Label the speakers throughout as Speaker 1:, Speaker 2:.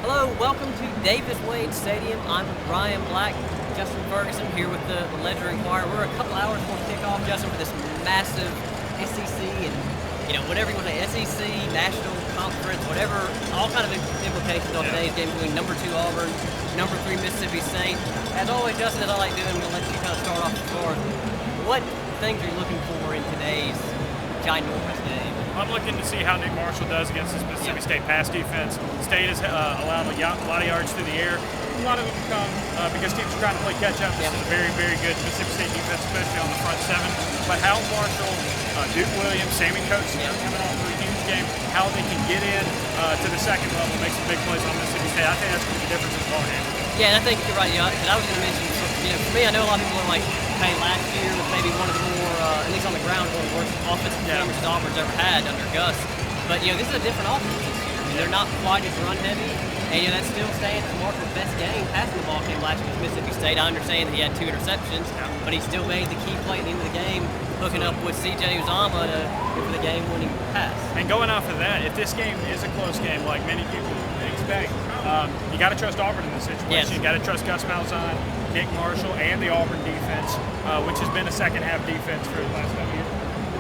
Speaker 1: Hello, welcome to Davis Wade Stadium. I'm Ryan Black, Justin Ferguson here with the Ledger-Enquirer. We're a couple hours before kickoff, Justin, for this massive SEC and whatever you want to say, SEC, National Conference, whatever, all kind of implications on today's game between number 2 Auburn, number 3 Mississippi State. As always, Justin, as I like doing, we'll let you kind of start off the floor. What things are you looking for in today's ginormous game?
Speaker 2: I'm looking to see how Nick Marshall does against this Mississippi State pass defense. State has allowed a lot of yards through the air. A lot of them come because teams are trying to play catch-up. This is a very, very good Mississippi State defense, especially on the front seven. But how Marshall, Duke Williams, Sammy Coates coming off of a huge game, how they can get in to the second level, make some big plays on Mississippi State. I think that's going to be the difference in the ball game.
Speaker 1: Yeah, and I think you're right. And I was going to mention, for me, I know a lot of people are like, hey, last year was maybe one of the more, at least on the ground, one of the worst offensive performances Auburn's ever had under Gus. But, this is a different offense this year. They're not quite as run-heavy, and, that still stands as Marshall's best game passing the ball game last year with Mississippi State. I understand that he had 2 interceptions, but he still made the key play at the end of the game, hooking up with C.J. Uzomah for the game-winning pass.
Speaker 2: And going off of that, if this game is a close game, like many people expect, you got to trust Auburn in this situation.
Speaker 1: Yes.
Speaker 2: You got to trust Gus Malzahn, Nick Marshall, and the Auburn defense, which has been a second-half defense for the last couple years.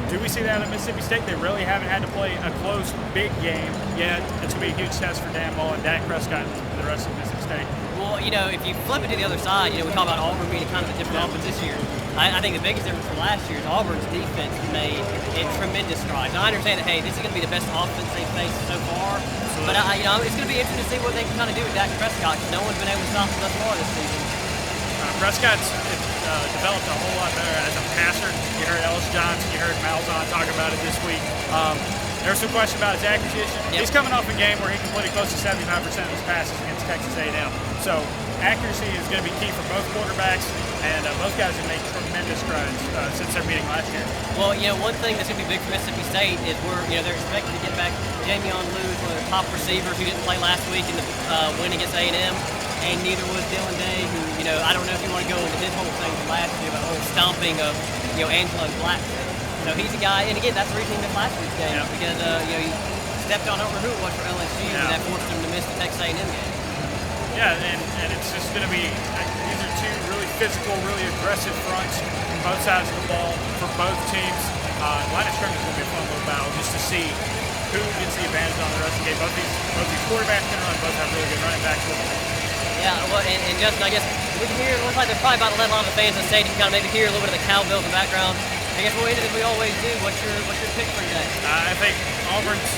Speaker 2: Do we see that at Mississippi State? They really haven't had to play a close, big game yet. It's going to be a huge test for Dan Mullen, Dak Prescott, and the rest of Mississippi State.
Speaker 1: Well, if you flip it to the other side, we talk about Auburn being kind of a different offense this year. I think the biggest difference from last year is Auburn's defense made tremendous strides. Now, I understand that, hey, this is going to be the best offense they've faced so far. Absolutely. But, it's going to be interesting to see what they can kind of do with Dak Prescott, because no one's been able to stop him thus far this season.
Speaker 2: Prescott's developed a whole lot better as a passer. You heard Ellis Johnson, you heard Malzahn talk about it this week. There's some question about his accuracy. He's coming off a game where he completed close to 75% of his passes against Texas A&M. So accuracy is going to be key for both quarterbacks, and both guys have made tremendous strides since their meeting last year.
Speaker 1: Well, one thing that's going to be big for Mississippi State is they're expected to get back Jamion Lewis, one of their top receivers who didn't play last week in the win against A&M. And neither was Dylan Day, who, I don't know if you want to go into his whole thing from last year, about the whole stomping of, Angelo Blackson. He's a guy, and again, that's the reason he missed last week's game, because, he stepped on, I don't remember who it was for LSU, and that forced him to miss the Texas A&M game.
Speaker 2: Yeah, and it's just going to be, these are two really physical, really aggressive fronts from both sides of the ball for both teams. Line of scrimmage is going to be a fun little battle just to see who gets the advantage on the rest of the game. Both these quarterbacks can run, both have really good running backs with them.
Speaker 1: Yeah, well, and Justin, I guess we can hear, it looks like they're probably about to let a lot of the fans in the stadium kind of maybe hear a little bit of the cowbells in the background. I guess we'll end it as we always do. What's your pick for today?
Speaker 2: I think Auburn's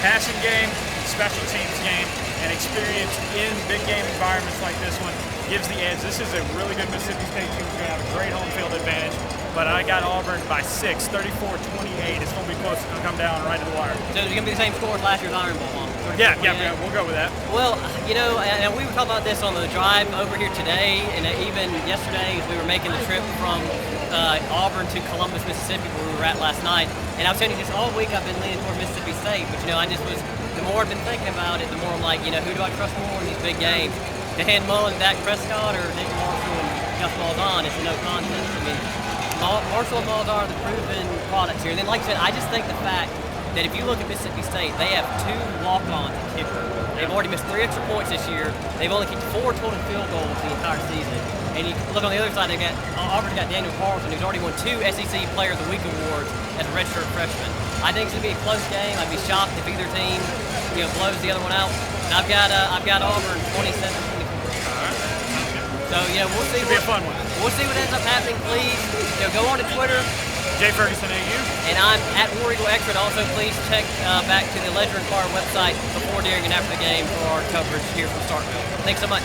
Speaker 2: passing game, special teams game, and experience in big game environments like this one gives the edge. This is a really good Mississippi State team. We're going to have a great home field advantage. But I got Auburn by 6, 34-28. It's going to be close. It's going to come down right to the wire.
Speaker 1: So it's going to be the same score as last year's Iron Bowl, huh?
Speaker 2: Yeah, we'll go with that.
Speaker 1: Well, and we were talking about this on the drive over here today, and even yesterday as we were making the trip from Auburn to Columbus, Mississippi, where we were at last night. And I was telling you, just all week I've been leaning toward Mississippi State. But, the more I've been thinking about it, the more I'm like, who do I trust more in these big games? Dan Mullen, Dak Prescott, or Nick Marshall and Gus Malzahn? It's a no contest. Marshall and Malzahn are the proven products here. And then, like I said, I just think the fact that if you look at Mississippi State, they have 2 walk-ons at kicker. They've already missed 3 extra points this year. They've only kicked 4 total field goals the entire season. And you look on the other side, Auburn's got Daniel Carlson, who's already won 2 SEC Player of the Week awards as a redshirt freshman. I think it's going to be a close game. I'd be shocked if either team, blows the other one out. And I've got Auburn 27-24. So, we'll see.
Speaker 2: It'll be a fun one.
Speaker 1: We'll see what ends up happening. Please, go on to Twitter.
Speaker 2: Jay Ferguson, AU.
Speaker 1: And I'm at War Eagle Expert. Also, please check back to the Ledger-Enquirer website before, during, and after the game for our coverage here from Starkville. Thanks so much.